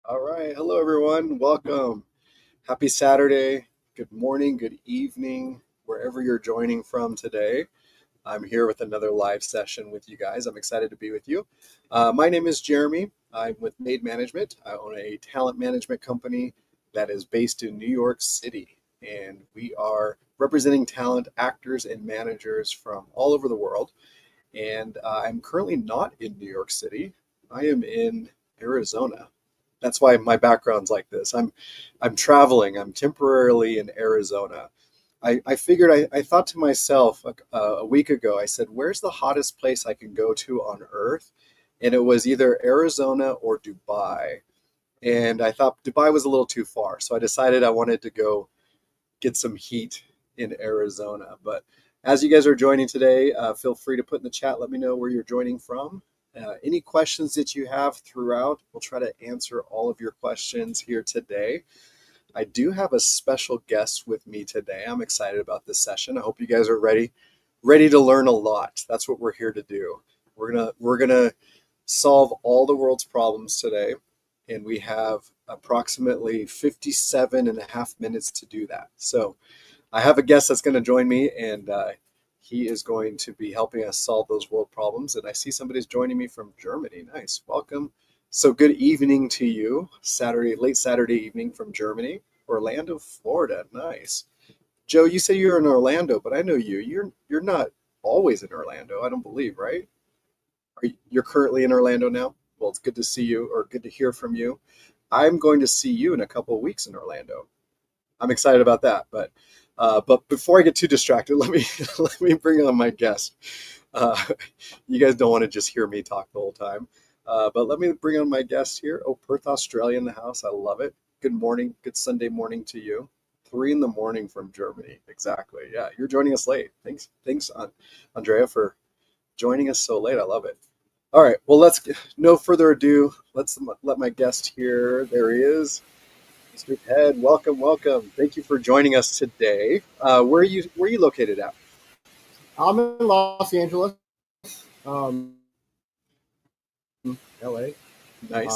All right. Hello, everyone. Welcome. Happy Saturday. Good morning, good evening, wherever you're joining from today. I'm here with another live session with you guys. I'm excited to be with you. My name is Jeremy. I'm with Made Management. I own a talent management company that is based in New York City. And we are representing talent actors and managers from all over the world. And I'm currently not in New York City. I am in Arizona. That's why my background's like this. I'm traveling. I'm temporarily in Arizona. I figured I thought to myself a week ago, I said, where's the hottest place I can go to on Earth? And it was either Arizona or Dubai. And I thought Dubai was a little too far. So I decided I wanted to go get some heat in Arizona. But as you guys are joining today, feel free to put in the chat. Let me know where you're joining from. Any questions that you have throughout, we'll try to answer all of your questions here today. I do have a special guest with me today. I'm excited about this session. I hope you guys are ready to learn a lot. That's what we're here to do. We're gonna solve all the world's problems today, and we have approximately 57 and a half minutes to do that. So I have a guest that's going to join me, and he is going to be helping us solve those world problems. And I see somebody's joining me from Germany. Nice, welcome. So good evening to you. Late Saturday evening from Germany, Orlando, Florida. Nice. Joe, you say you're in Orlando, but I know you. You're not always in Orlando, I don't believe, right? You're currently in Orlando now? Well, it's good to see you, or good to hear from you. I'm going to see you in a couple of weeks in Orlando. I'm excited about that. But before I get too distracted, let me let me bring on my guest. Uh, you guys don't want to just hear me talk the whole time, but let me bring on my guest here. Oh, Perth, Australia in the house. I love it. Good morning. Good Sunday morning to you. 3 in the morning from Germany. Exactly. Yeah, you're joining us late. Thanks, Andrea, for joining us so late. I love it. All right. Well, no further ado. Let's let my guest here. There he is. Mr. Ted, welcome, welcome. Thank you for joining us today. Where are you located at? I'm in Los Angeles, um, LA. Nice.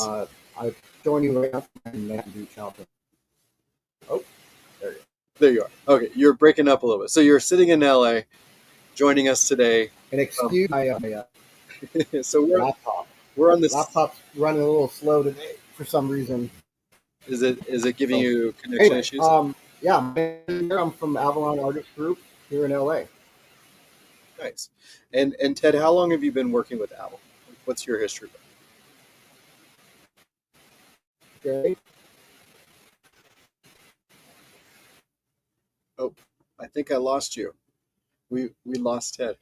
I joined you right after my Manhattan Beach outfit. Oh, there you go. There you are. Okay, you're breaking up a little bit. So you're sitting in LA, joining us today. And excuse my So laptop. we're on this. Laptop's running a little slow today for some reason. Is it giving So you connection anyway, issues? yeah, I'm from Avalon Artist Group here in LA. Nice. And Ted, how long have you been working with Avalon? What's your history? Okay. Oh, I think I lost you. We lost Ted.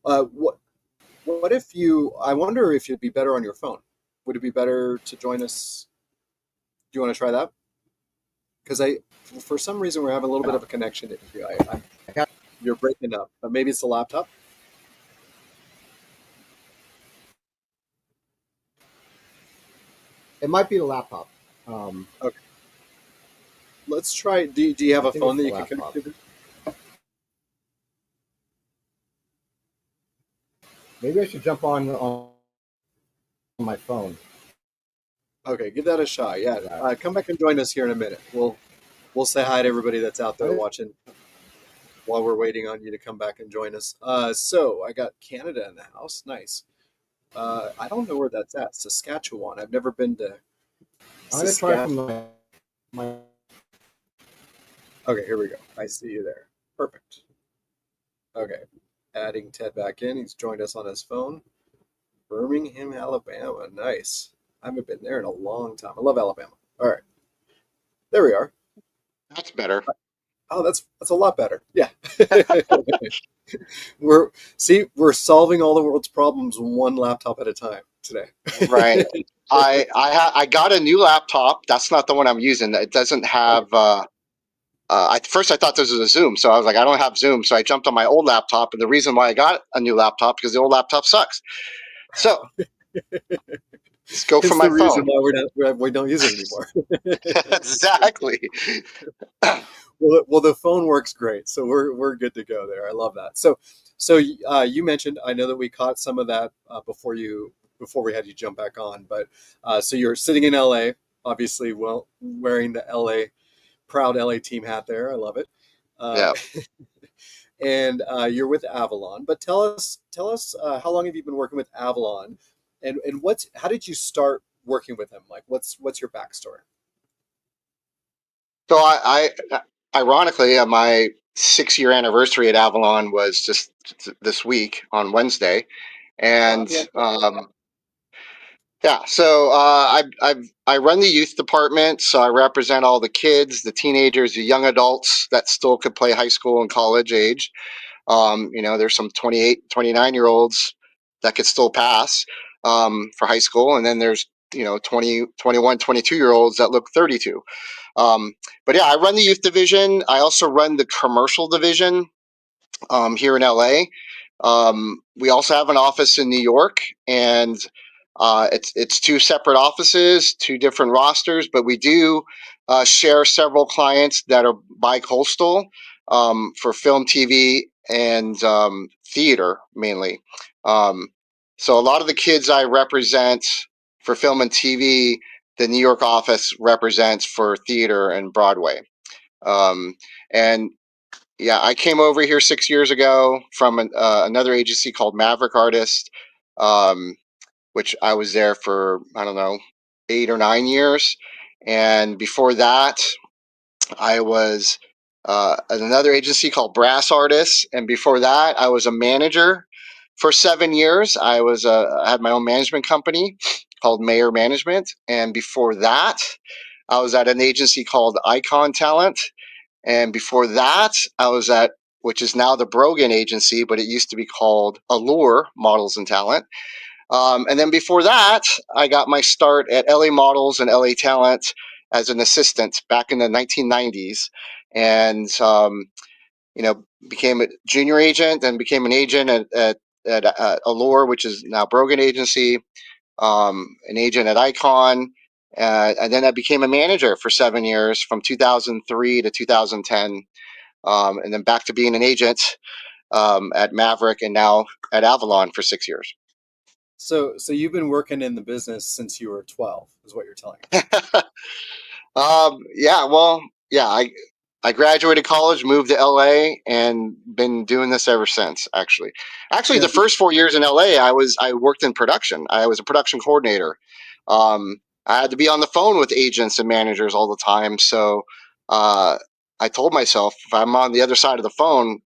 What if you? I wonder if you'd be better on your phone. Would it be better to join us? Do you want to try that? Because for some reason, we're having a little bit of a connection issue. You're breaking up, but maybe it's the laptop. It might be the laptop. Um, Okay, let's try. Do you have I a think phone it's that the you can connect laptop. to? Maybe I should jump on my phone. Okay, give that a shot. Yeah, That. come back and join us here in a minute. We'll say hi to everybody that's out there I watching while we're waiting on you to come back and join us. So I got Canada in the house. Nice. I don't know where that's at. Saskatchewan. I've never been to I'm gonna try from Saskatchewan. my. Okay, here we go. I see you there. Perfect. Okay, adding Ted back in. He's joined us on his phone. Birmingham, Alabama. Nice. I haven't been there in a long time. I love Alabama. All right, there we are. That's better. Oh, that's a lot better. Yeah. We're solving all the world's problems one laptop at a time today. Right. I got a new laptop. That's not the one I'm using. It doesn't have. At first, I thought this was a Zoom, so I was like, I don't have Zoom. So I jumped on my old laptop, and the reason why I got a new laptop because the old laptop sucks. So let's go for It's my the reason phone. why we don't use it anymore. Exactly. Well, the phone works great, so we're good to go there. I love that. So you mentioned. I know that we caught some of that before we had you jump back on, but so you're sitting in LA. obviously, well, wearing the LA proud LA team hat there. I love it. Uh, Yeah. and you're with Avalon. But tell us, how long have you been working with Avalon, and how did you start working with them? Like, what's your backstory? So ironically, my 6 year anniversary at Avalon was just this week on Wednesday, and Happy yeah. So I run the youth department, so I represent all the kids, the teenagers, the young adults that still could play high school and college age. There's some 28, 29 year olds that could still pass for high school, and then there's 20, 21, 22 year olds that look 32. Um, but yeah, I run the youth division. I also run the commercial division here in LA. We also have an office in New York, and it's two separate offices, two different rosters, but we do share several clients that are bi-coastal for film, TV, and theater mainly. Um, so a lot of the kids I represent for film and TV, the New York office represents for theater and Broadway. Um, and yeah, I came over here 6 years ago from another agency called Maverick Artist, um, which I was there for, I don't know, 8 or 9 years. And before that, I was at another agency called Brass Artists. And before that, I was a manager for 7 years. I had my own management company called Maier Management. And before that, I was at an agency called Icon Talent. And before that, I was at, which is now the Brogan Agency, but it used to be called Allure Models and Talent. And then before that, I got my start at LA Models and LA Talent as an assistant back in the 1990s. And, became a junior agent, then became an agent at Allure, which is now Brogan Agency, an agent at Icon. And then I became a manager for 7 years from 2003 to 2010. And then back to being an agent at Maverick and now at Avalon for 6 years. So you've been working in the business since you were 12, is what you're telling us. Yeah, well, yeah, I graduated college, moved to LA, and been doing this ever since. Actually, Now, the first 4 years in LA, I worked in production. I was a production coordinator. I had to be on the phone with agents and managers all the time. So uh, I told myself, if I'm on the other side of the phone,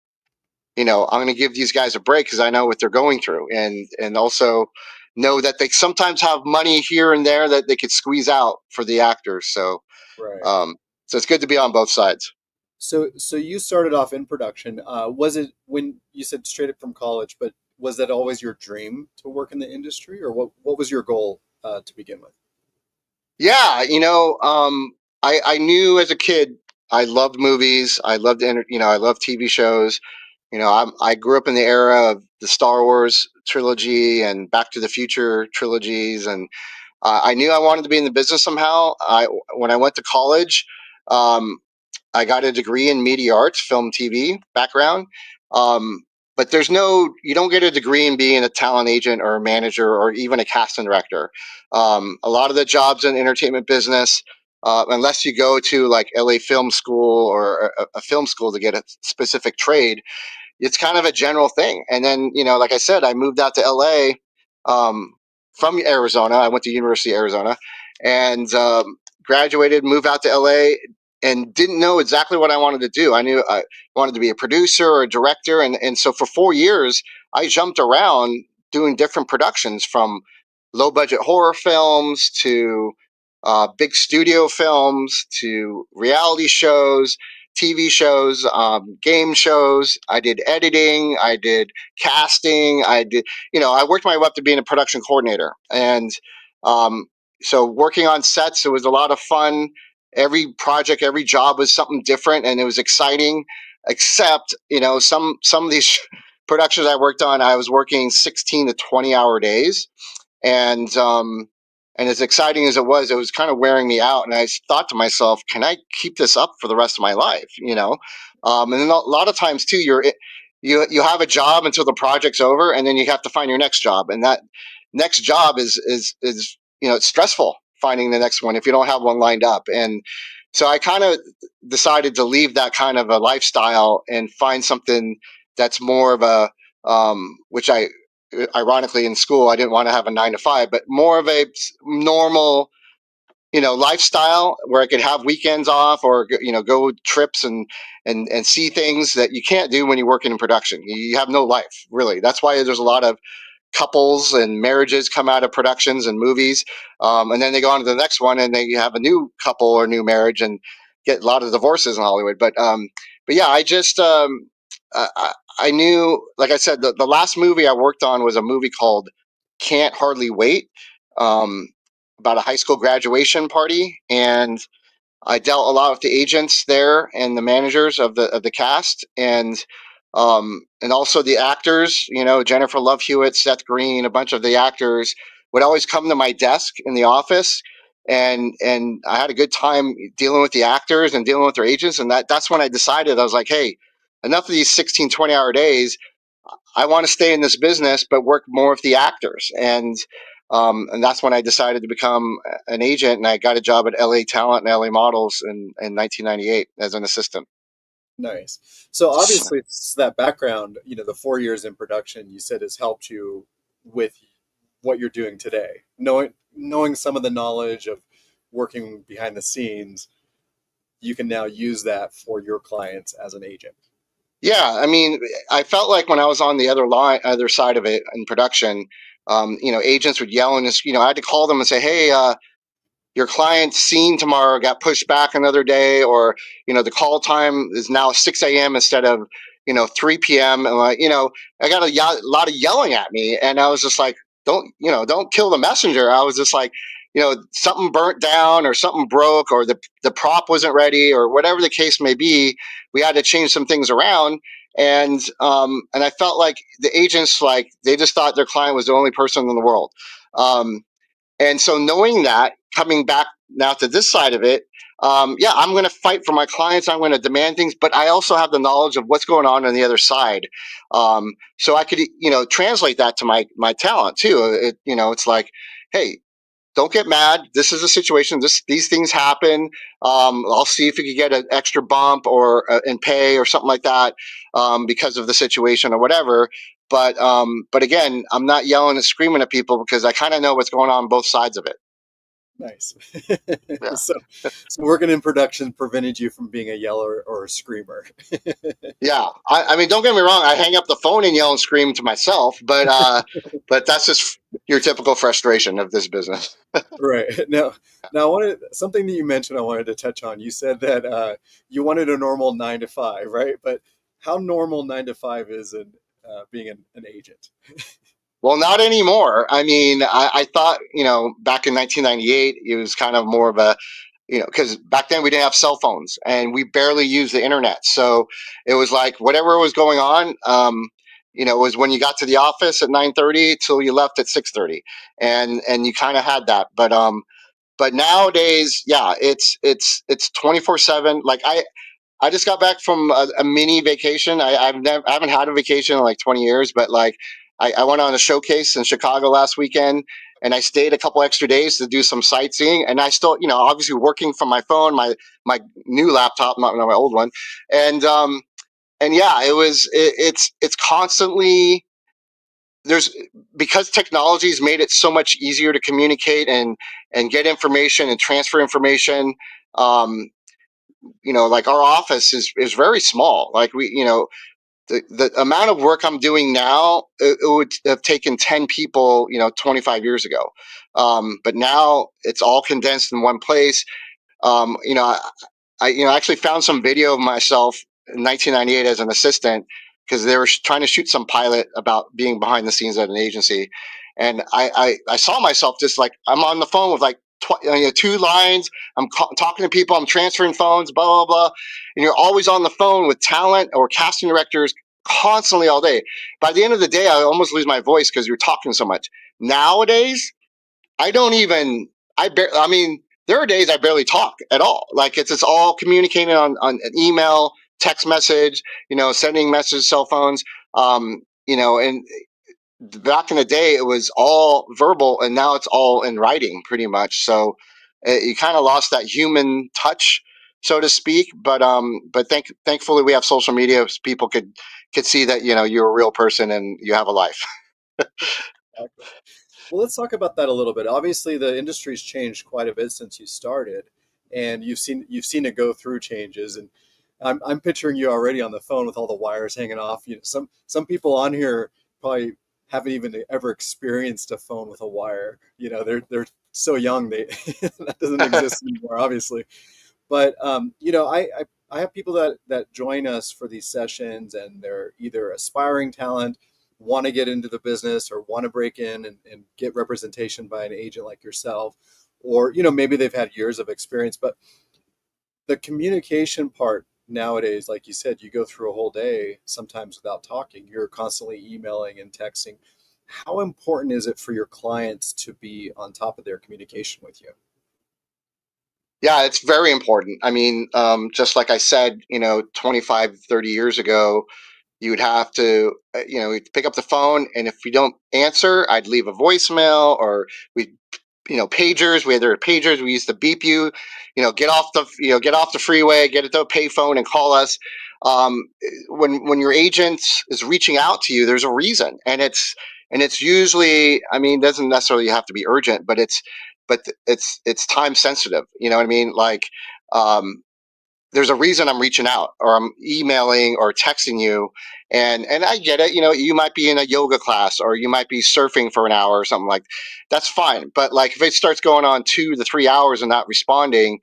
I'm going to give these guys a break because I know what they're going through, and also know that they sometimes have money here and there that they could squeeze out for the actors. So right. um, so it's good to be on both sides. So you started off in production. Was it when you said straight up from college, but was that always your dream to work in the industry, or what was your goal to begin with? Yeah, I knew as a kid I loved movies. I loved I loved TV shows. I grew up in the era of the Star Wars trilogy and Back to the Future trilogies, and I knew I wanted to be in the business somehow. When I went to college, um, I got a degree in media arts, film, TV background. Um, but you don't get a degree in being a talent agent or a manager or even a casting director. A lot of the jobs in the entertainment business, unless you go to like LA Film School or a film school to get a specific trade, it's kind of a general thing. And then, like I said, I moved out to LA from Arizona. I went to University of Arizona and graduated, moved out to LA, and didn't know exactly what I wanted to do. I knew I wanted to be a producer or a director. And so for 4 years, I jumped around doing different productions from low budget horror films to big studio films to reality shows, TV shows, game shows. I did editing. I did casting. I worked my way up to being a production coordinator. And um, so working on sets, it was a lot of fun. Every project, every job was something different and it was exciting. Except, some of these productions I worked on, I was working 16 to 20-hour days. And as exciting as it was kind of wearing me out. And I thought to myself, can I keep this up for the rest of my life? And then a lot of times too, you have a job until the project's over, and then you have to find your next job, and that next job is it's stressful finding the next one if you don't have one lined up. And so I kind of decided to leave that kind of a lifestyle and find something that's more of a, which I, ironically in school, I didn't want to have a 9 to 5, but more of a normal, lifestyle where I could have weekends off or, go trips and see things that you can't do when you're working in production. You have no life, really. That's why there's a lot of couples and marriages come out of productions and movies, and then they go on to the next one and they have a new couple or new marriage and get a lot of divorces in Hollywood. But yeah, I knew, like I said, the last movie I worked on was a movie called Can't Hardly Wait, um, about a high school graduation party, and I dealt a lot with the agents there and the managers of the cast, and also the actors. Jennifer Love Hewitt, Seth Green, a bunch of the actors would always come to my desk in the office, and I had a good time dealing with the actors and dealing with their agents, and that's when I decided. I was like, hey, enough of these 16, 20-hour days. I want to stay in this business, but work more with the actors. And that's when I decided to become an agent, and I got a job at LA Talent and LA Models in 1998 as an assistant. Nice. So obviously, it's that background, the 4 years in production, you said has helped you with what you're doing today. Knowing some of the knowledge of working behind the scenes, you can now use that for your clients as an agent. Yeah, I mean, I felt like when I was on the other side of it in production, agents would yell, and I had to call them and say, "Hey, your client's scene tomorrow got pushed back another day," or the call time is now 6 a.m. instead of 3 p.m. And I got a lot of yelling at me, and I was just like, don't kill the messenger. I was just like, something burnt down or something broke or the prop wasn't ready or whatever the case may be. We had to change some things around. And I felt like the agents, like, they just thought their client was the only person in the world. And so knowing that, coming back now to this side of it, yeah, I'm going to fight for my clients. I'm going to demand things, but I also have the knowledge of what's going on the other side. So I could, translate that to my talent too. It's like, hey, don't get mad. This is a situation. These things happen. I'll see if you could get an extra bump or in pay or something like that, because of the situation or whatever. But again, I'm not yelling and screaming at people because I kind of know what's going on both sides of it. Nice. Yeah. so, so working in production prevented you from being a yeller or a screamer. Yeah. I mean, don't get me wrong. I hang up the phone and yell and scream to myself, but that's just your typical frustration of this business. Right. Now, I wanted something that you mentioned. I wanted to touch on. You said that you wanted a normal 9 to 5, right? But how normal 9 to 5 is in being an agent? Well, not anymore. I mean, I thought, back in 1998, it was kind of more of a, because back then we didn't have cell phones and we barely used the internet. So it was like whatever was going on, it was when you got to the office at 9:30 till you left at 6:30, and you kind of had that. But nowadays, yeah, it's 24/7. Like I just got back from a mini vacation. I haven't had a vacation in like 20 years, but like I went on a showcase in Chicago last weekend, and I stayed a couple extra days to do some sightseeing. And I still, obviously working from my phone, my new laptop, not my old one, and yeah, it's constantly there's because technology's made it so much easier to communicate and get information and transfer information. Um, like our office is very small. Like the amount of work I'm doing now, it would have taken 10 people, 25 years ago. But now it's all condensed in one place. Um, you know, I, I actually found some video of myself in 1998 as an assistant because they were trying to shoot some pilot about being behind the scenes at an agency, and I saw myself just like I'm on the phone with like 2 lines. I'm talking to people. I'm transferring phones. Blah blah blah, and you're always on the phone with talent or casting directors constantly all day. By the end of the day, I almost lose my voice because you're talking so much. Nowadays, I don't even. I mean, there are days I barely talk at all. Like it's all communicating on an email, text message, sending messages, cell phones. And back in the day it was all verbal, and now it's all in writing pretty much. So you kind of lost that human touch, so to speak. But thankfully we have social media, so people could see that you're a real person and you have a life. Exactly. Well, let's talk about that a little bit. Obviously, the industry's changed quite a bit since you started, and you've seen it go through changes. And I'm picturing you already on the phone with all the wires hanging off. Some people on here probably haven't even ever experienced a phone with a wire. They're so young they that doesn't exist anymore, obviously. But I have people that join us for these sessions, and they're either aspiring talent, want to get into the business, or want to break in and get representation by an agent like yourself, or maybe they've had years of experience. But the communication part nowadays, like you said, you go through a whole day sometimes without talking. You're constantly emailing and texting. How important is it for your clients to be on top of their communication with you? Yeah, it's very important. I mean, just like I said, 25, 30 years ago, you would have to, you'd pick up the phone, and if you don't answer, I'd leave a voicemail, or we, pagers. We had their pagers. We used to beep you, get off the freeway, get it to a payphone, and call us. Um, when your agent is reaching out to you, there's a reason, and it's usually, I mean, it doesn't necessarily have to be urgent, but it's time sensitive. You know what I mean? Like, um, there's a reason I'm reaching out, or I'm emailing or texting you. And I get it. You might be in a yoga class, or you might be surfing for an hour or something. Like, that's fine. But like, if it starts going on 2 to 3 hours and not responding,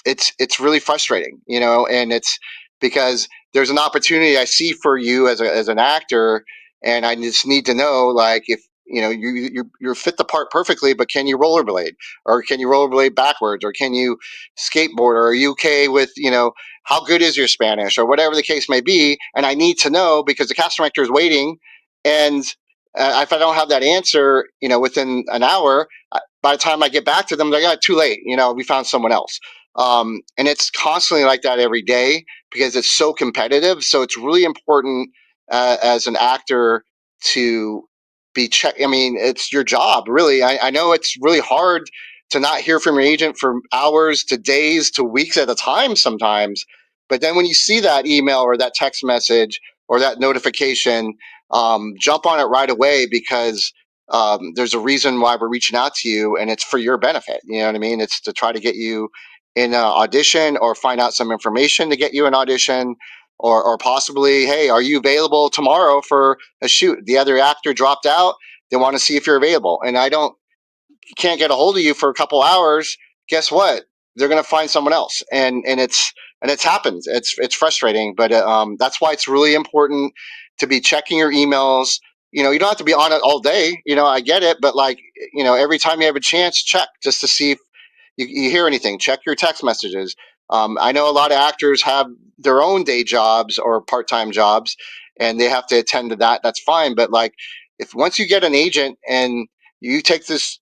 it's really frustrating, and it's because there's an opportunity I see for you as an actor, and I just need to know, like, if you're fit the part perfectly, but can you rollerblade, or can you rollerblade backwards, or can you skateboard, or are you okay with, how good is your Spanish, or whatever the case may be. And I need to know, because the casting director is waiting. And if I don't have that answer, within an hour, by the time I get back to them, they're like, too late. We found someone else. And it's constantly like that every day, because it's so competitive. So it's really important, as an actor, to be checked. I mean, it's your job, really. I know it's really hard to not hear from your agent for hours to days to weeks at a time sometimes. But then when you see that email or that text message or that notification, jump on it right away, because there's a reason why we're reaching out to you, and it's for your benefit. You know what I mean? It's to try to get you in an audition, or find out some information to get you an audition, or possibly, hey, are you available tomorrow for a shoot? The other actor dropped out. They want to see if you're available. And I don't can't get a hold of you for a couple hours. Guess what? They're going to find someone else, and it's happened. It's frustrating, but that's why it's really important to be checking your emails. You don't have to be on it all day. I get it, but like, every time you have a chance, check, just to see if you hear anything. Check your text messages. I know a lot of actors have their own day jobs or part-time jobs, and they have to attend to that. That's fine. But like, if once you get an agent and you take this,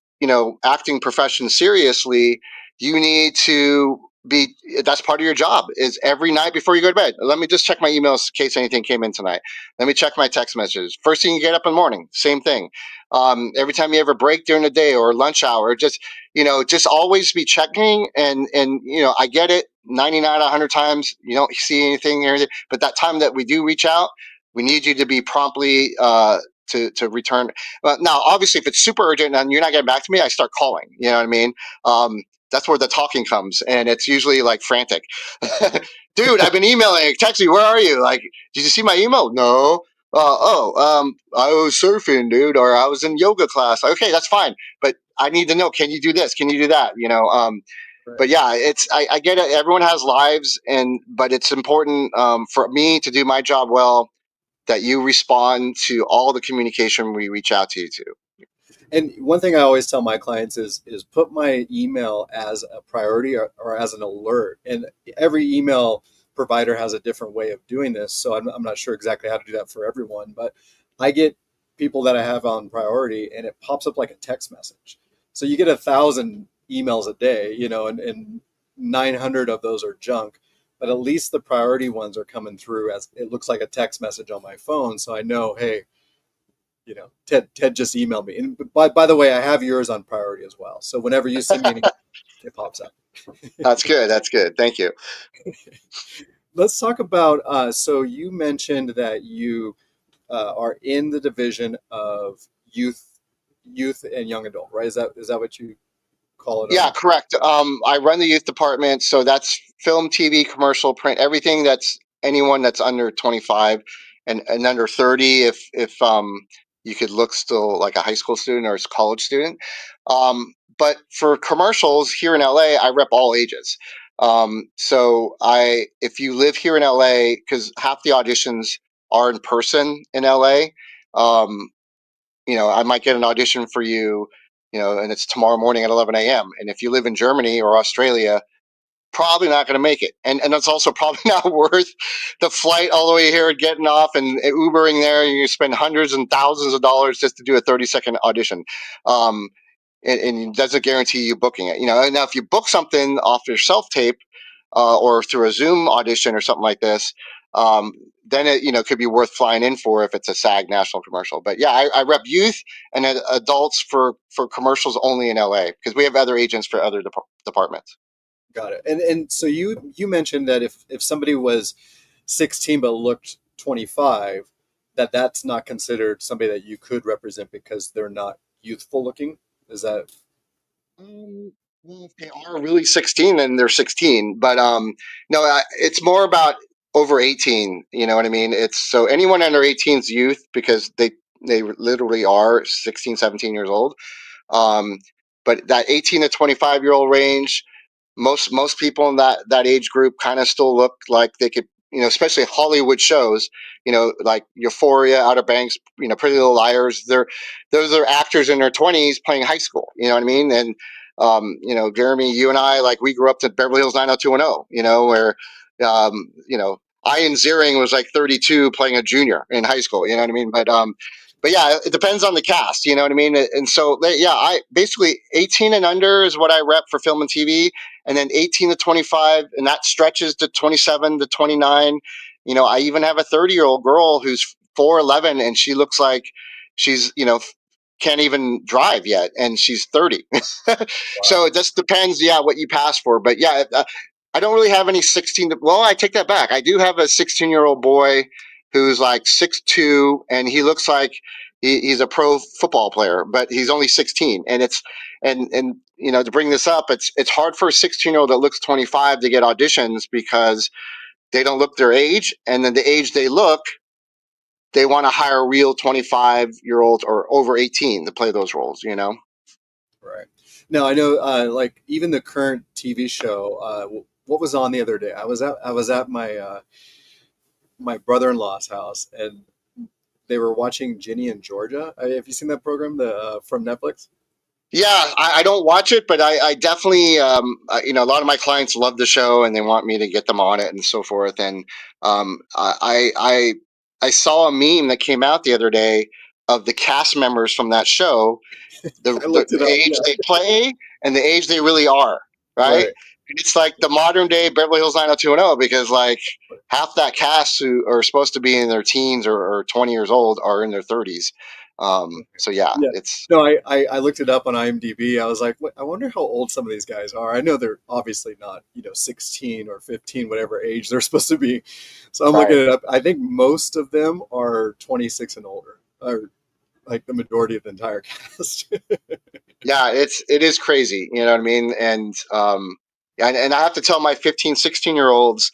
acting profession seriously, you need to be, that's part of your job, is every night before you go to bed, let me just check my emails in case anything came in tonight. Let me check my text messages. First thing you get up in the morning, same thing. Every time you have a break during the day or lunch hour, just always be checking. And I get it, 99 100 times you don't see anything or anything, but that time that we do reach out, we need you to be promptly, to return. Now, obviously, if it's super urgent and you're not getting back to me, I start calling. You know what I mean? That's where the talking comes, and it's usually like frantic. Dude, I've been emailing, texting, where are you? Like, did you see my email? No. I was surfing, dude, or I was in yoga class. Okay, that's fine, but I need to know. Can you do this? Can you do that? Right. But yeah, I get it. Everyone has lives, but it's important, for me to do my job well, that you respond to all the communication we reach out to you to. And one thing I always tell my clients is put my email as a priority, or as an alert. And every email provider has a different way of doing this, so I'm not sure exactly how to do that for everyone. But I get people that I have on priority, and it pops up like a text message. So you get 1,000 emails a day, and 900 of those are junk. But at least the priority ones are coming through as it looks like a text message on my phone, so I know, hey, Ted just emailed me. And by the way, I have yours on priority as well. So whenever you send me anything, it pops up. That's good. That's good. Thank you. Let's talk about. So you mentioned that you are in the division of youth and young adult, right? Is that what you call it Yeah, on? correct. I run the youth department, so that's film, TV, commercial, print, everything that's anyone that's under 25 and under 30. If you could look still like a high school student or a college student. But for commercials here in LA, I rep all ages. So if you live here in LA, because half the auditions are in person in LA, um, I might get an audition for you, and it's tomorrow morning at 11 a.m. And if you live in Germany or Australia, probably not going to make it. And it's also probably not worth the flight all the way here and getting off and Ubering there. You spend hundreds and thousands of dollars just to do a 30-second audition. Um, and it doesn't guarantee you booking it. And now if you book something off your self tape or through a Zoom audition or something like this, then it could be worth flying in for if it's a SAG national commercial. But yeah, I rep youth and adults for commercials only in LA because we have other agents for other departments. Got it. And so you mentioned that if somebody was 16 but looked 25, that's not considered somebody that you could represent because they're not youthful looking. Is that Well, if they are really 16, then they're 16. But no, it's more about over 18. You know what I mean? It's so anyone under 18 is youth because they literally are 16, 17 years old. Um, but that 18 to 25-year-old range, most people in that age group kind of still look like they could, especially Hollywood shows, like Euphoria, Outer Banks, Pretty Little Liars. Those are actors in their 20s playing high school. You know what I mean? And Jeremy, you and I, like, we grew up to Beverly Hills 90210. Where Ian Ziering was like 32 playing a junior in high school. You know what I mean? But yeah, it depends on the cast. You know what I mean? And so yeah, I basically 18 and under is what I rep for film and TV, and then 18 to 25, and that stretches to 27 to 29. I even have a 30-year-old girl who's 4'11", and she looks like she's can't even drive yet, and she's 30. wow? So it just depends, yeah, what you pass for. But yeah, I don't really have any 16. Well, I take that back. I do have a 16-year-old boy who's like 6'2", and he looks like he's a pro football player, but he's only 16. And to bring this up, it's hard for a 16-year-old that looks 25 to get auditions because they don't look their age, and then the age they look, they want to hire real 25-year-olds or over 18 to play those roles. Right. Now I know, like even the current TV show. What was on the other day? I was at my brother-in-law's house, and they were watching Ginny and Georgia. Have you seen that program, the from Netflix? Yeah, I don't watch it, but I definitely, a lot of my clients love the show and they want me to get them on it and so forth. And I saw a meme that came out the other day of the cast members from that show, I looked it the up. age Yeah. they play and the age they really are, right? Right. It's like the modern day Beverly Hills 90210 because like half that cast who are supposed to be in their teens or 20 years old are in their 30s. So yeah, Yeah. it's No, I looked it up on IMDb. I was like, I wonder how old some of these guys are. I know they're obviously not, 16 or 15, whatever age they're supposed to be. So I'm looking right. it up. I think most of them are 26 and older, or like the majority of the entire cast. Yeah, it is crazy, you know what I mean? And I have to tell my 15, 16 year olds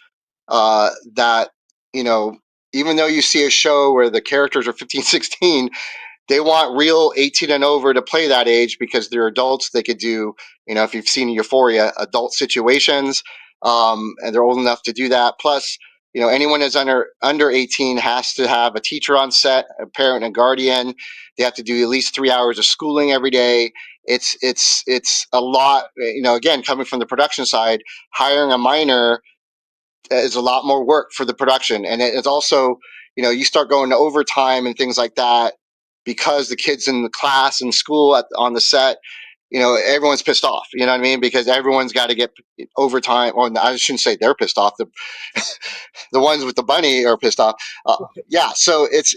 that, you know, even though you see a show where the characters are 15, 16, they want real 18 and over to play that age because they're adults. They could do, if you've seen Euphoria, adult situations, and they're old enough to do that. Plus, anyone that's under 18 has to have a teacher on set, a parent and guardian. They have to do at least 3 hours of schooling every day. It's a lot. Again, coming from the production side, hiring a minor is a lot more work for the production, and it's also, you start going to overtime and things like that because the kids in the class and school on the set, everyone's pissed off. You know what I mean? Because everyone's got to get overtime. Or I shouldn't say they're pissed off. The ones with the bunny are pissed off. Yeah. So it's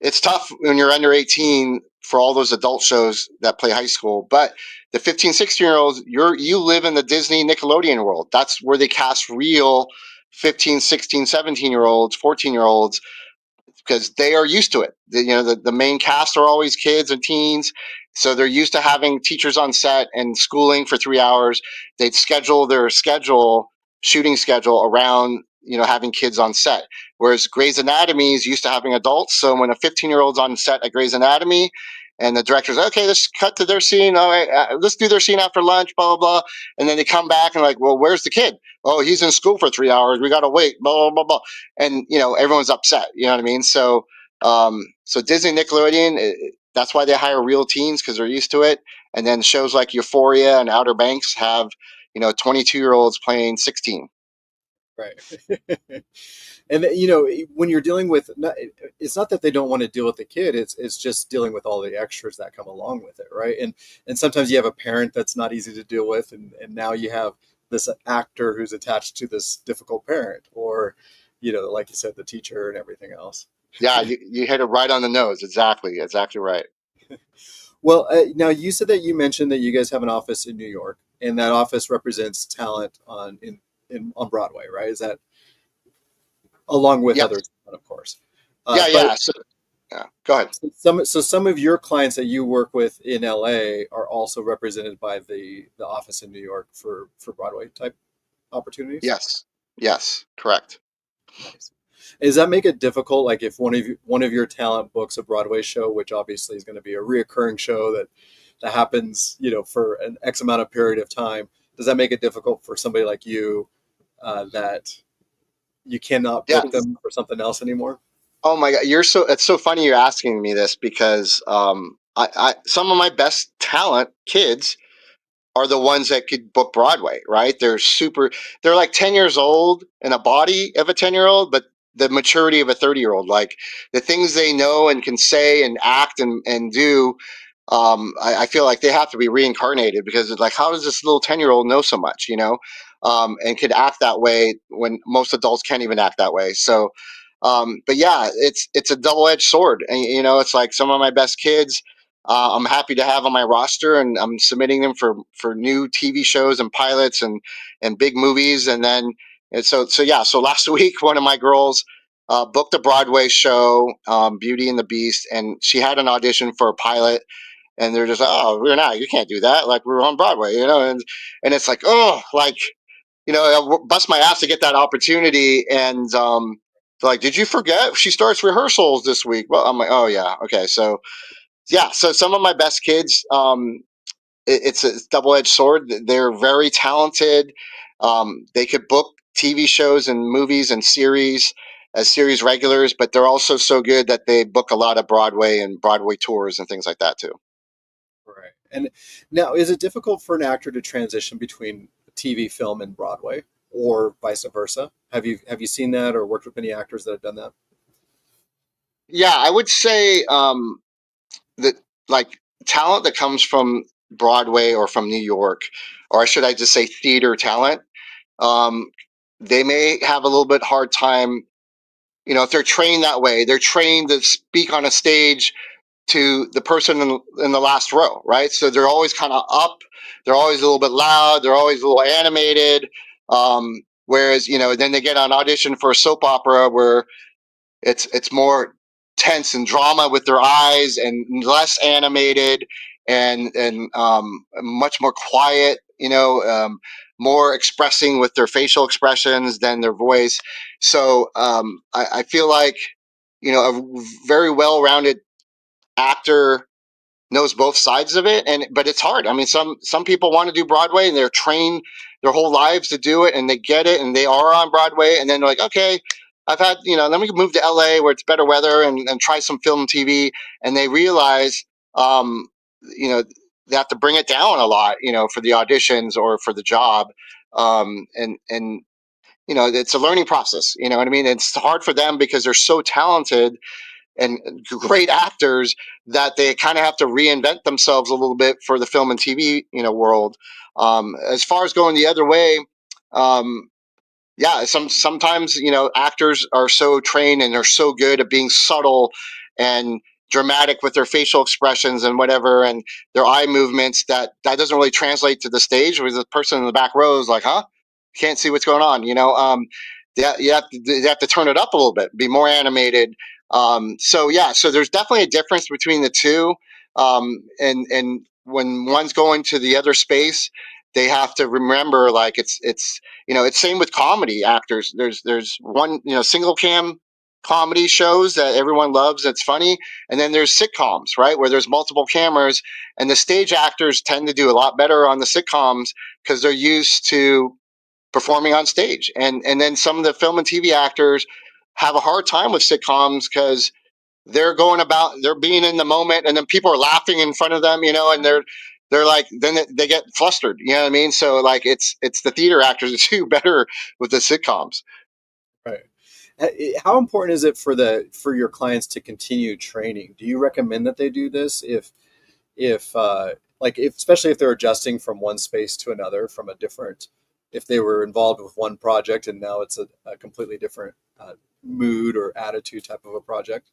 it's tough when you're under 18 for all those adult shows that play high school. But the 15, 16 year olds, you live in the Disney Nickelodeon world. That's where they cast real 15, 16, 17-year olds, 14-year olds, because they are used to it. The main cast are always kids and teens. So they're used to having teachers on set and schooling for 3 hours. They'd schedule their shooting schedule around, having kids on set. Whereas Grey's Anatomy is used to having adults. So when a 15-year-old's on set at Grey's Anatomy and the director's, okay, let's cut to their scene. All right, let's do their scene after lunch, blah, blah, blah. And then they come back and like, well, where's the kid? Oh, he's in school for 3 hours. We got to wait, blah, blah, blah, blah. And, everyone's upset. You know what I mean? So Disney Nickelodeon, that's why they hire real teens, because they're used to it. And then shows like Euphoria and Outer Banks have 22-year-olds playing 16. Right. And when you're dealing with, it's not that they don't want to deal with the kid, it's just dealing with all the extras that come along with it, right? And sometimes you have a parent that's not easy to deal with, and now you have this actor who's attached to this difficult parent, or like you said, the teacher and everything else. Yeah, you hit it right on the nose. Exactly right. Well, now you said that you mentioned that you guys have an office in New York, and that office represents talent on Broadway, right? Is that along with Yeah, other talent, of course? yeah, But yeah. So, yeah, go ahead. some of your clients that you work with in LA are also represented by the office in New York for Broadway type opportunities. Yes, correct. Nice. Does that make it difficult? Like if one of your talent books a Broadway show, which obviously is going to be a reoccurring show that happens, for an X amount of period of time, does that make it difficult for somebody like you that you cannot Yeah. book them for something else anymore? Oh my God, it's so funny you're asking me this, because I some of my best talent kids are the ones that could book Broadway, right? They're like 10 years old in a body of a 10-year-old, but the maturity of a 30-year-old, like the things they know and can say and act and do. I feel like they have to be reincarnated, because it's like, how does this little 10-year-old know so much, and could act that way when most adults can't even act that way. So, but yeah, it's a double-edged sword. And, it's like some of my best kids, I'm happy to have on my roster, and I'm submitting them for new TV shows and pilots and big movies. And then, so last week, one of my girls, booked a Broadway show, Beauty and the Beast, and she had an audition for a pilot, and they're just like, oh, we're not, you can't do that. Like, we're on Broadway, and it's like, oh, like, I bust my ass to get that opportunity. And like, did you forget she starts rehearsals this week? Well, I'm like, oh yeah, okay. So yeah, so some of my best kids, it's a double-edged sword. They're very talented. They could book TV shows and movies and series as series regulars, but they're also so good that they book a lot of Broadway and Broadway tours and things like that too. Right. And now, is it difficult for an actor to transition between TV, film, and Broadway, or vice versa? Have you seen that, or worked with any actors that have done that? Yeah, I would say that, like, talent that comes from Broadway or from New York, or should I just say theater talent, um, they may have a little bit hard time. If they're trained that way, they're trained to speak on a stage to the person in the last row, right? So they're always kind of up, they're always a little bit loud, they're always a little animated. Whereas, then they get on audition for a soap opera where it's more tense and drama with their eyes, and less animated, and much more quiet, more expressing with their facial expressions than their voice. So I feel like, a very well-rounded actor knows both sides of it. But it's hard. I mean, some people want to do Broadway, and they're trained their whole lives to do it, and they get it, and they are on Broadway, and then they're like, okay, I've had, let me move to LA where it's better weather, and try some film and TV. And they realize, um, you know they have to bring it down a lot, for the auditions or for the job. And it's a learning process, you know what I mean? It's hard for them because they're so talented and great actors, that they kind of have to reinvent themselves a little bit for the film and TV, world. As far as going the other way, um, yeah, sometimes, actors are so trained and they're so good at being subtle and dramatic with their facial expressions and whatever, and their eye movements, that doesn't really translate to the stage, where the person in the back row is like, huh, can't see what's going on, you have to turn it up a little bit, be more animated. So there's definitely a difference between the two. And when one's going to the other space, they have to remember, like, it's same with comedy actors. There's one, single cam comedy shows that everyone loves, that's funny, and then there's sitcoms, right, where there's multiple cameras, and the stage actors tend to do a lot better on the sitcoms because they're used to performing on stage. And then some of the film and TV actors have a hard time with sitcoms because they're being in the moment, and then people are laughing in front of them, and they're like, then they get flustered, you know what I mean? So, like, it's the theater actors that do better with the sitcoms. Right. How important is it for your clients to continue training? Do you recommend that they do this if like if, especially if they're adjusting from one space to another from a different, if they were involved with one project and now it's a completely different mood or attitude type of a project?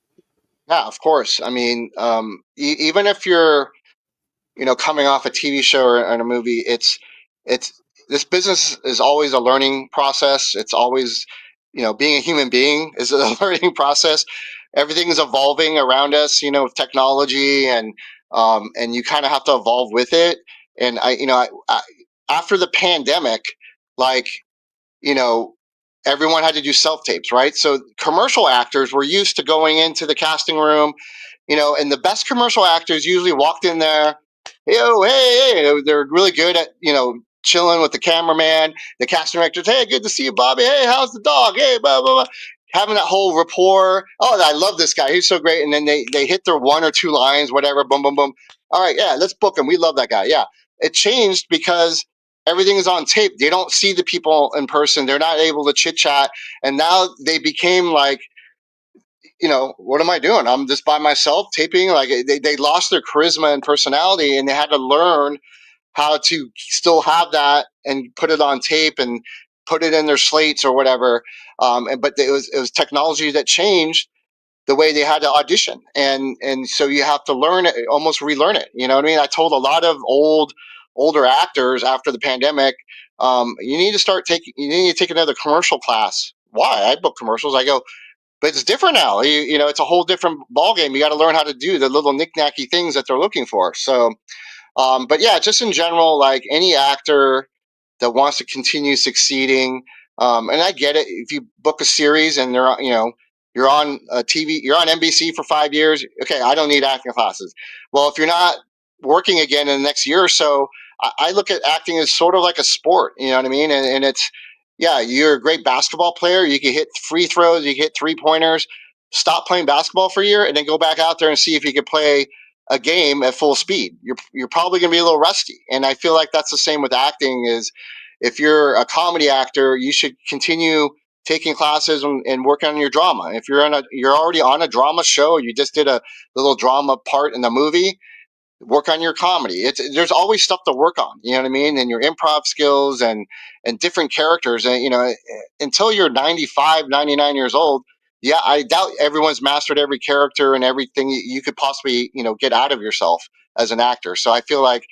Yeah, of course. I mean, even if you're, coming off a TV show or a movie, it's this business is always a learning process. It's always, being a human being is a learning process. Everything is evolving around us, with technology, and you kind of have to evolve with it. And after the pandemic, like, you know, everyone had to do self tapes, right? So commercial actors were used to going into the casting room, and the best commercial actors usually walked in there, yo, hey, they're really good at, chilling with the cameraman, the casting directors, hey, good to see you, Bobby. Hey, how's the dog? Hey, blah, blah, blah. Having that whole rapport. Oh, I love this guy. He's so great. And then they hit their one or two lines, whatever, boom, boom, boom. All right, yeah, let's book him. We love that guy. Yeah. It changed because everything is on tape. They don't see the people in person. They're not able to chit chat. And now they became like, what am I doing? I'm just by myself taping. Like, they lost their charisma and personality, and they had to learn how to still have that and put it on tape and put it in their slates or whatever. But it was technology that changed the way they had to audition, and so you have to learn it, almost relearn it. You know what I mean? I told a lot of older actors after the pandemic, you need to take another commercial class. Why? I book commercials. I go, but it's different now. It's a whole different ballgame. You got to learn how to do the little knick-knacky things that they're looking for. So, but yeah, just in general, like any actor that wants to continue succeeding, and I get it. If you book a series and you're on a TV, you're on NBC for 5 years. Okay, I don't need acting classes. Well, if you're not working again in the next year or so, I look at acting as sort of like a sport. You know what I mean? And it's, yeah, you're a great basketball player. You can hit free throws. You can hit 3 pointers. Stop playing basketball for a year and then go back out there and see if you can play a game at full speed. You're probably going to be a little rusty. And I feel like that's the same with acting. Is if you're a comedy actor, you should continue taking classes and working on your drama. If you're already on a drama show, you just did a little drama part in the movie, work on your comedy. There's always stuff to work on, you know what I mean? And your improv skills and different characters. And, until you're 95, 99 years old, yeah, I doubt everyone's mastered every character and everything you could possibly, get out of yourself as an actor. So I feel like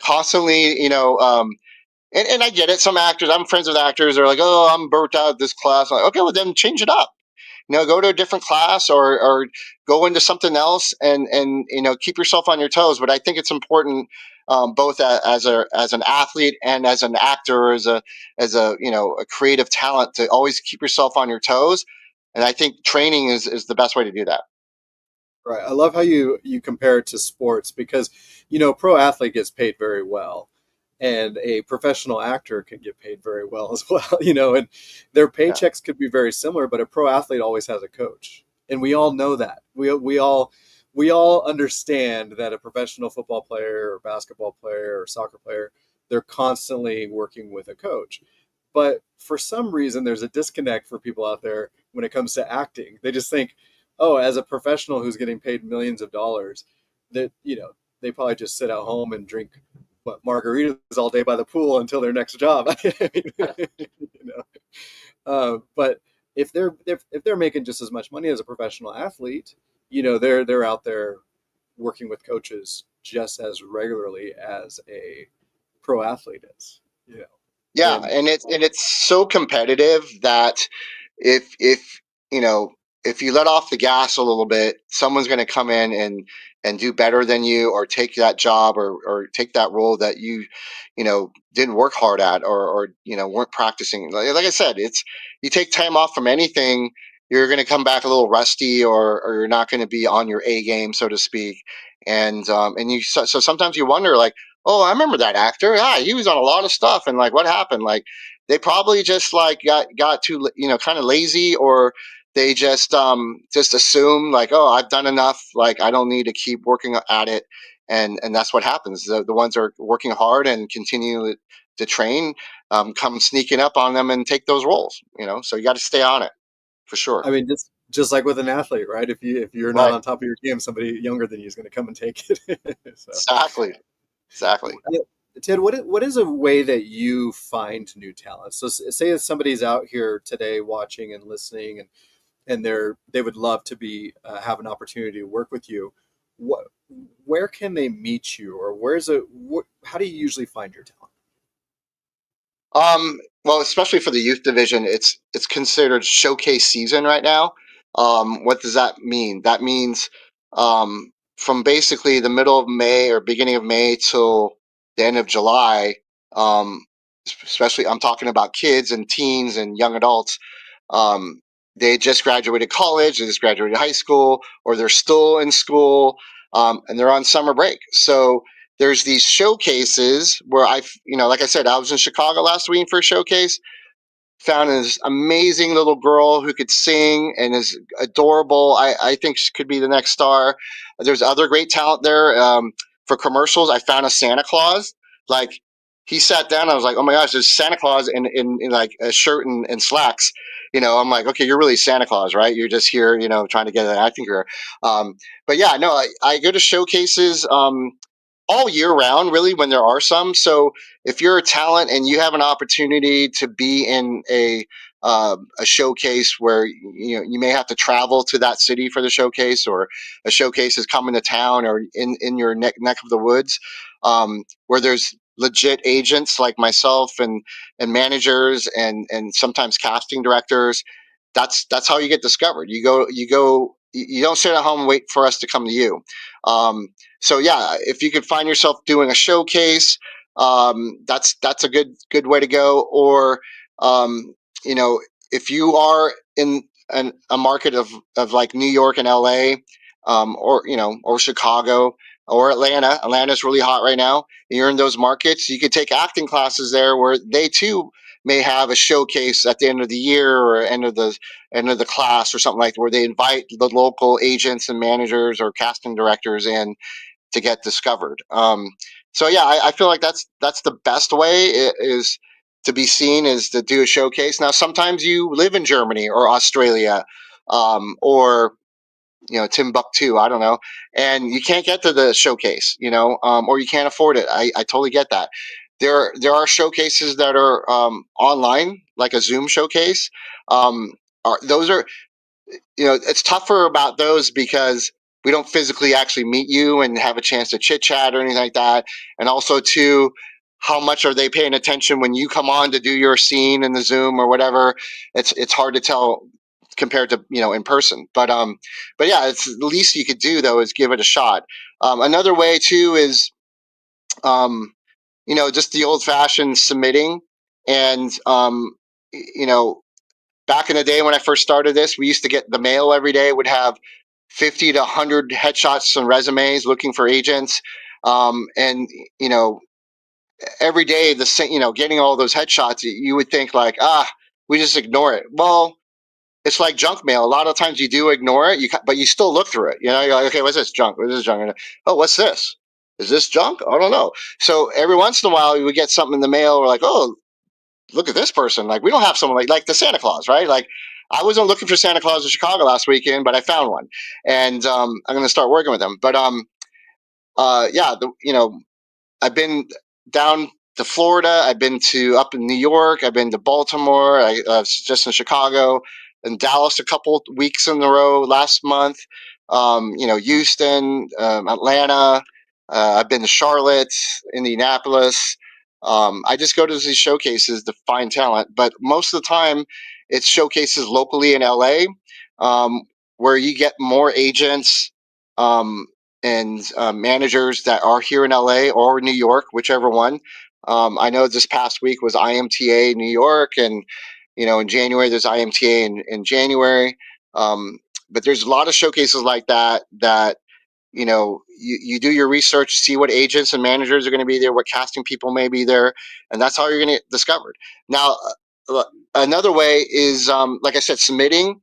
constantly, and I get it. Some actors, I'm friends with actors, they're like, oh, I'm burnt out this class. I'm like, okay, well, then change it up. Go to a different class or go into something else and keep yourself on your toes. But I think it's important, both as an athlete and as an actor, as a a creative talent, to always keep yourself on your toes. And I think training is the best way to do that. Right. I love how you compare it to sports because, pro athlete gets paid very well, and a professional actor can get paid very well as well. And their Yeah. paychecks could be very similar, but a pro athlete always has a coach, and we all know that. We all understand that a professional football player or basketball player or soccer player, they're constantly working with a coach. But for some reason, there's a disconnect for people out there when it comes to acting. They just think, oh, as a professional who's getting paid millions of dollars, that they probably just sit at home and drink margaritas all day by the pool until their next job. I mean, you know. But if they're making just as much money as a professional athlete, they're out there working with coaches just as regularly as a pro athlete is. Yeah, And and it's so competitive that if you know if you let off the gas a little bit, someone's going to come in and do better than you, or take that job, or take that role that you didn't work hard at, or weren't practicing. Like I said, it's you take time off from anything, you're going to come back a little rusty, or you're not going to be on your A game, so to speak. And so sometimes you wonder, like, oh, I remember that actor. Ah, he was on a lot of stuff, and like, what happened? Like, they probably just like got too kind of lazy, or they just assume, like, oh, I've done enough, like I don't need to keep working at it. And that's what happens. The ones that are working hard and continue to train come sneaking up on them and take those roles. So you got to stay on it for sure. I mean, just like with an athlete, right? If you're not Right. on top of your game, somebody younger than you is going to come and take it. So, Exactly. Exactly. Ted, what is a way that you find new talent? So, say if somebody's out here today watching and listening, and they would love to be have an opportunity to work with you. What Where can they meet you, or how do you usually find your talent? Well, especially for the youth division, it's considered showcase season right now. What does that mean? That means from basically the middle of May or beginning of May till the end of July. Um, Especially, I'm talking about kids and teens and young adults. Um, they just graduated college, they just graduated high school, or they're still in school, and they're on summer break. So there's these showcases where like I said, I was in Chicago last week for a showcase. Found this amazing little girl who could sing and is adorable. I think she could be the next star. There's other great talent there. For commercials, I found a Santa Claus. Like, he sat down, I was like, oh my gosh, there's Santa Claus in like a shirt and slacks. I'm like, okay, you're really Santa Claus, right? You're just here, trying to get an acting career. But yeah, no, I go to showcases all year round, really, when there are some. So if you're a talent and you have an opportunity to be in a showcase where you may have to travel to that city for the showcase, or a showcase is coming to town, or in your neck of the woods, where there's legit agents like myself, and managers, and sometimes casting directors. That's how you get discovered. You don't sit at home and wait for us to come to you. um, so yeah, if you could find yourself doing a showcase, that's a good way to go. Or um, you know, if you are in a market of like New York and LA, or Chicago or Atlanta. Atlanta's really hot right now. You're in those markets, you could take acting classes there, where they too may have a showcase at the end of the year, or end of the class, or something like that, where they invite the local agents and managers or casting directors in to get discovered. So yeah, I feel like that's the best way, is to be seen, is to do a showcase. Now, sometimes you live in Germany or Australia, or Timbuktu, I don't know, and you can't get to the showcase, or you can't afford it. I totally get that. There are showcases that are online, like a Zoom showcase. Those are it's tougher about those, because we don't physically actually meet you and have a chance to chit chat or anything like that. And also, too, how much are they paying attention when you come on to do your scene in the Zoom or whatever? It's hard to tell compared to in person. But yeah, it's the least you could do, though, is give it a shot. Another way too is just the old fashioned submitting. And you know back in the day when I first started this, we used to get the mail every day, would have 50 to 100 headshots and resumes looking for agents. And, every day, getting all those headshots, you would think like, we just ignore it. Well, it's like junk mail. A lot of times you do ignore it, but you still look through it. You're like, okay, what's this junk? What's this junk? Oh, what's this? Is this junk? I don't know. So every once in a while, we would get something in the mail. We're like, oh, look at this person. Like, we don't have someone like the Santa Claus, right? Like, I wasn't looking for Santa Claus in Chicago last weekend, but I found one, and I'm going to start working with them. But yeah, I've been down to Florida. I've been to up in New York. I've been to Baltimore. I was just in Chicago and Dallas a couple weeks in a row last month. Houston, Atlanta. I've been to Charlotte, Indianapolis. I just go to these showcases to find talent, but most of the time it's showcases locally in LA, um, where you get more agents um, and managers that are here in LA or New York, whichever one. I know this past week was IMTA New York, and in January there's IMTA in January. But there's a lot of showcases like that you do your research, see what agents and managers are going to be there, what casting people may be there, and that's how you're going to get discovered. Now, another way is, like I said, submitting.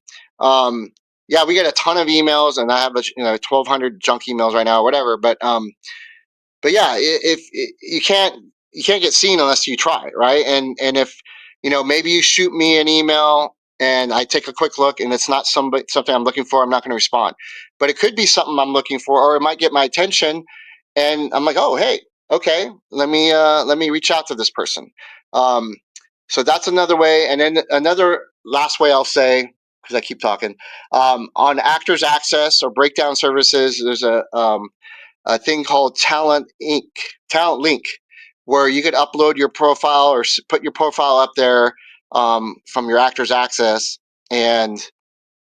Yeah, we get a ton of emails, and I have 1,200 junk emails right now, or whatever. But yeah, if you can't get seen unless you try, right? And if maybe you shoot me an email and I take a quick look and it's not something I'm looking for, I'm not going to respond. But it could be something I'm looking for, or it might get my attention, and I'm like, oh hey, okay, let me reach out to this person. Um, so that's another way, and then another last way I'll say, because I keep talking, on Actors Access or Breakdown Services, there's a thing called Talent Link, where you could upload your profile or put your profile up there from your Actors Access, and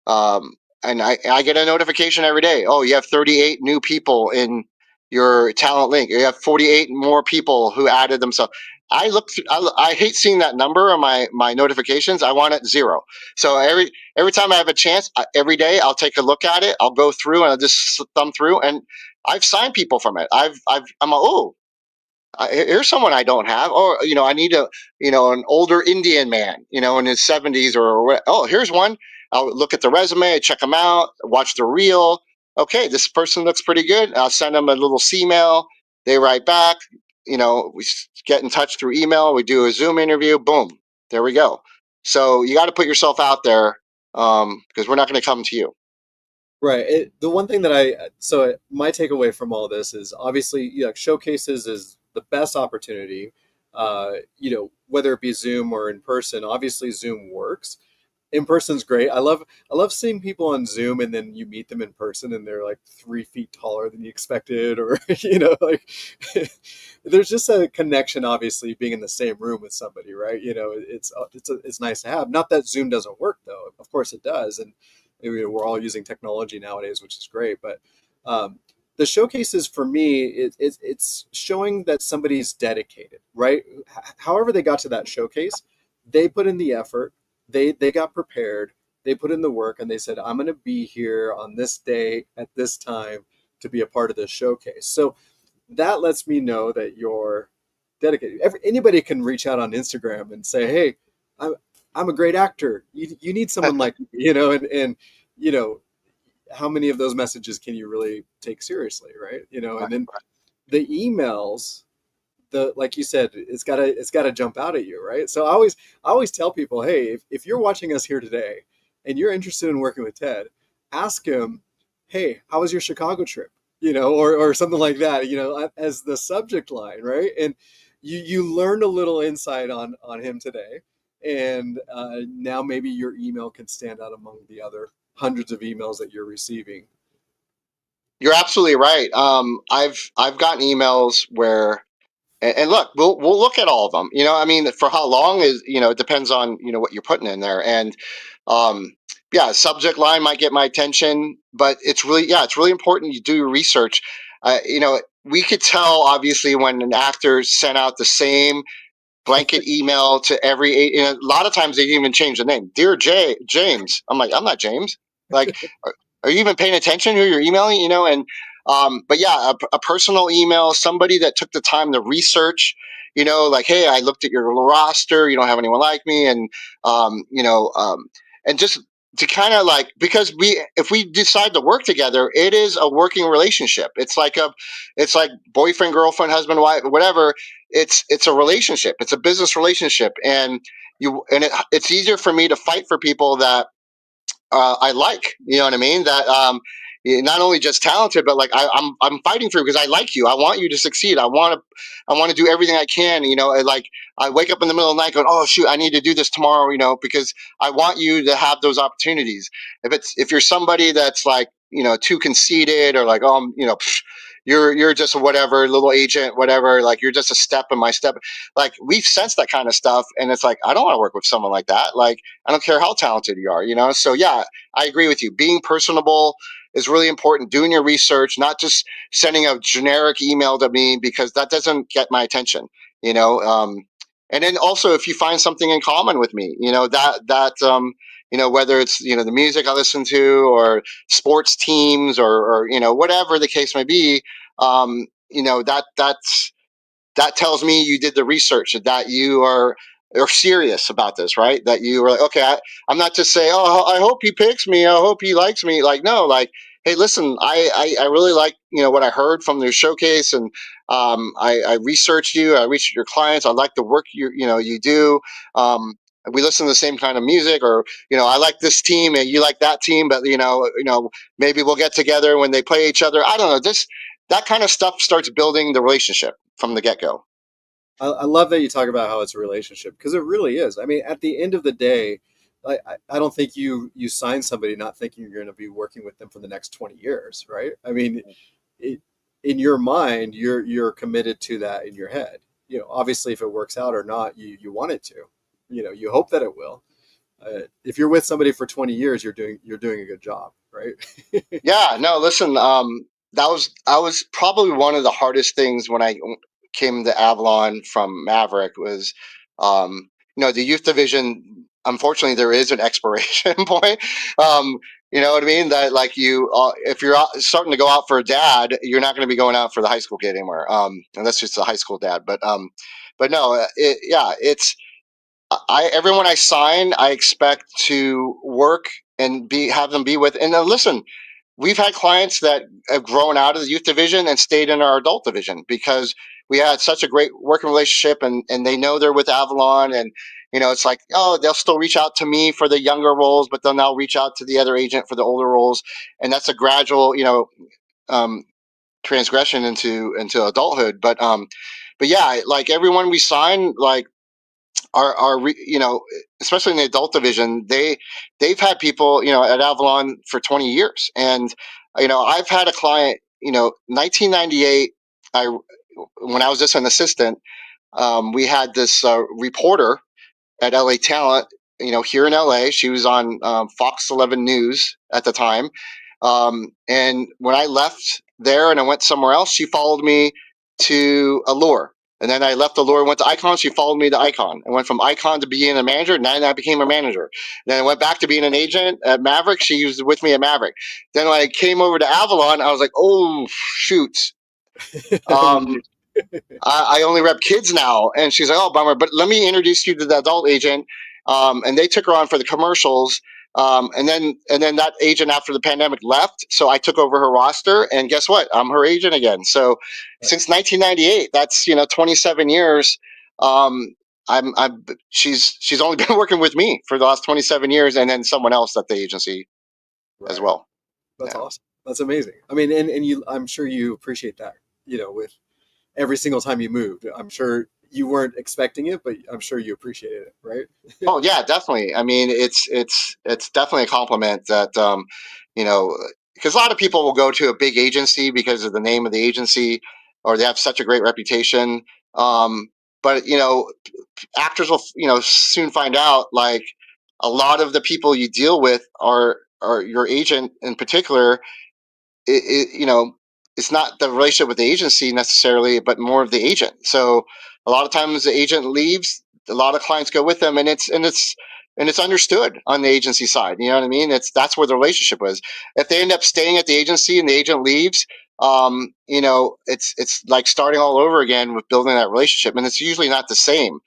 um, I get a notification every day. Oh, you have 38 new people in your Talent Link. You have 48 more people who added themselves. I look through, I hate seeing that number on my notifications. I want it zero. So every time I have a chance, every day I'll take a look at it. I'll go through and I'll just thumb through, and I've signed people from it. I'm like, oh, here's someone I don't have. Or I need an older Indian man, in his 70s or what. Oh, here's one. I'll look at the resume, check them out, watch the reel. Okay, this person looks pretty good. I'll send them a little C-mail. They write back. We get in touch through email. We do a Zoom interview. Boom, there we go. So you got to put yourself out there, because we're not going to come to you. Right. The one thing that my takeaway from all this is obviously, showcases is the best opportunity. Whether it be Zoom or in person, obviously Zoom works. In person's great. I love seeing people on Zoom and then you meet them in person and they're like 3 feet taller than you expected, or like there's just a connection. Obviously, being in the same room with somebody, right? It's nice to have. Not that Zoom doesn't work, though. Of course it does, and we're all using technology nowadays, which is great. But the showcases for me, it's showing that somebody's dedicated, right? However they got to that showcase, they put in the effort, they got prepared, they put in the work, and they said, I'm going to be here on this day at this time to be a part of this showcase. So that lets me know that you're dedicated. Anybody can reach out on Instagram and say, hey, I'm a great actor, you need someone like me, and you know how many of those messages can you really take seriously, right? And then the emails, the like you said, it's gotta jump out at you, right? So I always tell people, hey, if you're watching us here today and you're interested in working with Ted, ask him, hey, how was your Chicago trip? Or something like that, as the subject line, right? And you learned a little insight on him today, and now maybe your email can stand out among the other hundreds of emails that you're receiving. You're absolutely right. I've gotten emails where, and look, we'll look at all of them. I mean, for how long is, it depends on what you're putting in there, and um, yeah, subject line might get my attention, but it's really important you do your research. We could tell obviously when an actor sent out the same blanket email to a lot of times they even change the name. Dear James. I'm like, I'm not James. Like, are you even paying attention who you're emailing? And but yeah, a personal email, somebody that took the time to research, like, hey, I looked at your roster, you don't have anyone like me, and and just to kind of like, because if we decide to work together, it is a working relationship. It's like boyfriend, girlfriend, husband, wife, whatever. It's a relationship. It's a business relationship, and it's easier for me to fight for people that I like. You know what I mean? That you're not only just talented, but like I'm fighting for you because I like you. I want you to succeed. I want to do everything I can. Like I wake up in the middle of the night going, oh shoot, I need to do this tomorrow. Because I want you to have those opportunities. If you're somebody that's like, too conceited or like, oh, you're just a whatever little agent, whatever, like you're just a step in my step. Like we've sensed that kind of stuff, and it's like I don't want to work with someone like that. Like I don't care how talented you are. So yeah, I agree with you. Being personable is really important. Doing your research, not just sending a generic email to me, because that doesn't get my attention. you know um, and then also if you find something in common with me, whether it's the music I listen to, or sports teams, or whatever the case may be, that tells me you did the research, that you are serious about this, right? That you are like, okay, I'm not just saying, oh, I hope he picks me, I hope he likes me. Like, no, like, hey, listen, I really like what I heard from their showcase, and I researched you, I researched your clients, I like the work you do. We listen to the same kind of music, or I like this team and you like that team, but maybe we'll get together when they play each other. I don't know, this that kind of stuff starts building the relationship from the get-go. I love that you talk about how it's a relationship, because it really is. I mean, at the end of the day, I don't think you sign somebody not thinking you're going to be working with them for the next 20 years, right? I mean, it, in your mind, you're committed to that in your head. Obviously, if it works out or not, you want it to. You hope that it will. If you're with somebody for 20 years, you're doing a good job, right? Yeah, no, listen, that was probably one of the hardest things when I came to Avalon from Maverick was, the youth division. Unfortunately, there is an expiration point. You know what I mean? That like if you're starting to go out for a dad, you're not going to be going out for the high school kid anymore, unless it's a high school dad. But no, yeah, it's everyone I sign, I expect to work and have them be with. And then listen, we've had clients that have grown out of the youth division and stayed in our adult division because we had such a great working relationship, and they know they're with Avalon, and it's like, oh, they'll still reach out to me for the younger roles, but then they'll reach out to the other agent for the older roles, and that's a gradual um, transgression into adulthood. But yeah, like everyone we sign, like especially in the adult division, they've had people at Avalon for 20 years. And I've had a client, 1998, I when I was just an assistant, we had this reporter at LA Talent, here in LA. She was on Fox 11 News at the time. And when I left there and I went somewhere else, she followed me to Allure. And then I left Allure and went to Icon. She followed me to Icon. I went from Icon to being a manager. And then I became a manager. Then I went back to being an agent at Maverick. She was with me at Maverick. Then when I came over to Avalon, I was like, oh, shoot. What did Um, you? I only rep kids now. And she's like, oh, bummer. But let me introduce you to the adult agent. And they took her on for the commercials. And then that agent after the pandemic left. So I took over her roster. And guess what? I'm her agent again. So since 1998, that's, 27 years. She's only been working with me for the last 27 years, and then someone else at the agency as Right. well. That's Yeah. awesome. That's amazing. I mean, and I'm sure you appreciate that. With every single time you moved, I'm sure you weren't expecting it, but I'm sure you appreciated it, right? Oh yeah, definitely. I mean, it's definitely a compliment that you know, because a lot of people will go to a big agency because of the name of the agency, or they have such a great reputation. Um, but actors will soon find out, like, a lot of the people you deal with are your agent in particular. It's not the relationship with the agency necessarily, but more of the agent. So a lot of times the agent leaves, a lot of clients go with them, and it's understood on the agency side. You know what I mean? That's where the relationship was. If they end up staying at the agency and the agent leaves, it's like starting all over again with building that relationship, and it's usually not the same,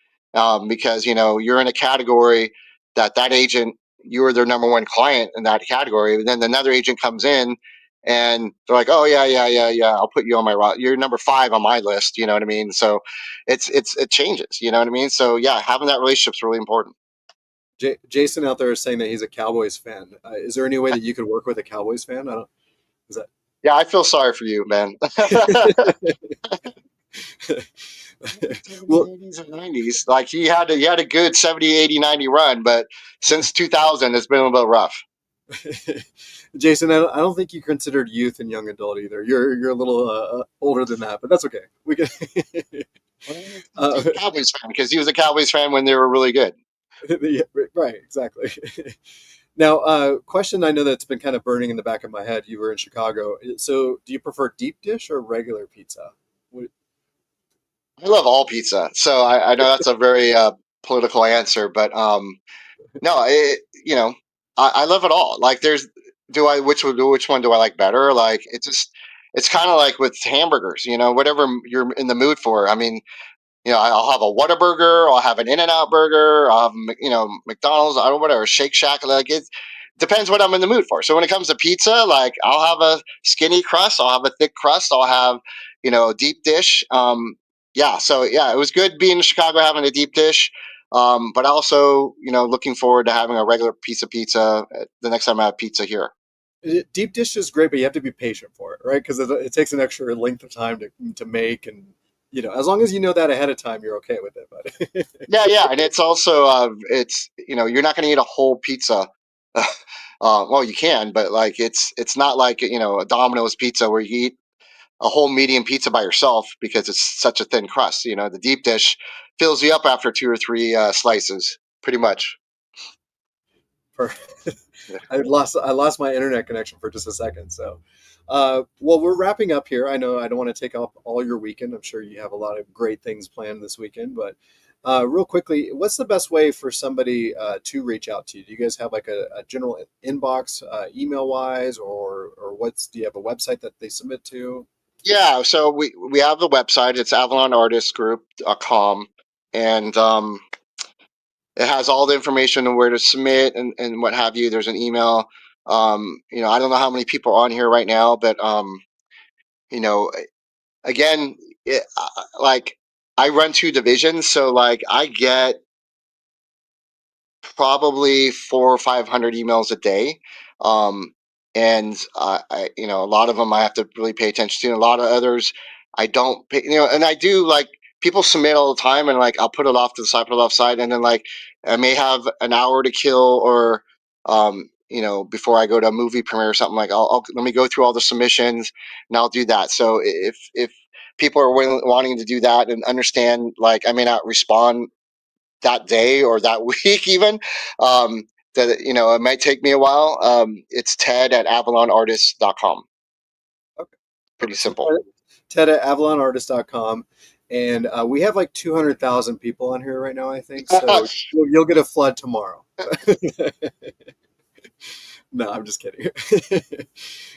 because you're in a category that agent, you're their number one client in that category, and then another agent comes in and they're like, "Oh yeah, yeah, yeah, yeah, I'll put you on my you're number 5 on my list." You know what I mean? So it changes. You know what I mean? So yeah, having that relationship is really important. Jason out there is saying that he's a Cowboys fan. Is there any way that you could work with a Cowboys fan? I don't. Is Yeah, I feel sorry for you, man. that? seventies, Well, 80s, and 90s. Like he had a good 70, 80, 90 run, but since 2000, it's been a little bit rough. Jason, I don't think you considered youth and young adult either. You're a little older than that, but that's okay. We can. Well, uh, he's a Cowboys fan because he was a Cowboys fan when they were really good. yeah, right, exactly. Now, question I know that's been kind of burning in the back of my head. You were in Chicago, so do you prefer deep dish or regular pizza? What- I love all pizza, so I know that's a very political answer, but no, I love it all. Like, there's do I which one do I like better? Like, it's kind of like with hamburgers, whatever you're in the mood for. I mean, I'll have a Whataburger, I'll have an In-N-Out burger, I'll have McDonald's, I don't know, whatever, Shake Shack. Like, it depends what I'm in the mood for. So when it comes to pizza, like, I'll have a skinny crust, I'll have a thick crust, I'll have a deep dish. Yeah, so yeah, it was good being in Chicago having a deep dish. But also, looking forward to having a regular piece of pizza the next time I have pizza here. Deep dish is great, but you have to be patient for it, right? Because it takes an extra length of time to make, and as long as you know that ahead of time, you're okay with it. But Yeah, yeah, and it's also you're not going to eat a whole pizza. Well, you can, but like it's not like a Domino's pizza where you eat a whole medium pizza by yourself because it's such a thin crust. The deep dish fills you up after two or three slices, pretty much. for I lost my internet connection for just a second. So, well, we're wrapping up here. I know I don't want to take up all your weekend. I'm sure you have a lot of great things planned this weekend, but real quickly, what's the best way for somebody to reach out to you? Do you guys have like a general inbox, email wise, or do you have a website that they submit to? Yeah, so we have the website. It's avalonartistgroup.com, and it has all the information on where to submit and what have you. There's an email. I don't know how many people are on here right now, but you know, again, like, I run two divisions, so like I get probably 400 or 500 emails a day. Um, and a lot of them I have to really pay attention to. And a lot of others I don't pay, and I do, like, people submit all the time, and like I'll put it off to the side, put it offside, and then like I may have an hour to kill, or before I go to a movie premiere or something, like I'll let me go through all the submissions and I'll do that. So if people are wanting to do that and understand, like, I may not respond that day or that week even, that it might take me a while. It's ted@avalonartists.com. Okay, Pretty perfect. So simple. Ted at avalonartist.com. And we have like 200,000 people on here right now, I think. So you'll get a flood tomorrow. No, I'm just kidding.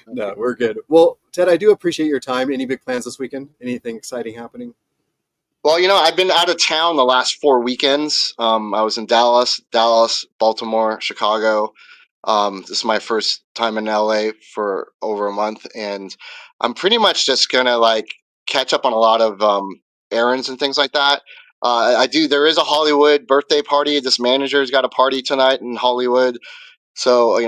No, we're good. Well, Ted, I do appreciate your time. Any big plans this weekend? Anything exciting happening? Well, I've been out of town the last 4 weekends. I was in Dallas, Baltimore, Chicago. This is my first time in LA for over a month, and I'm pretty much just gonna, like, catch up on a lot of errands and things like that. I do. There is a Hollywood birthday party. This manager's got a party tonight in Hollywood, so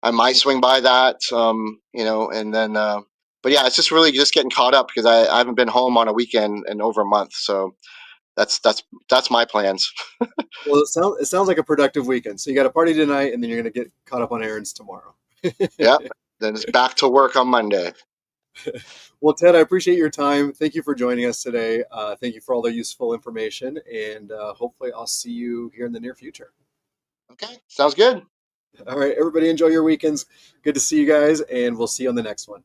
I might swing by that. And then. But yeah, it's just really just getting caught up because I haven't been home on a weekend in over a month. So that's my plans. Well, it sounds like a productive weekend. So you got a party tonight, and then you're going to get caught up on errands tomorrow. Yep. Then it's back to work on Monday. Well, Ted, I appreciate your time. Thank you for joining us today. Thank you for all the useful information, and hopefully, I'll see you here in the near future. Okay, sounds good. All right, everybody, enjoy your weekends. Good to see you guys, and we'll see you on the next one.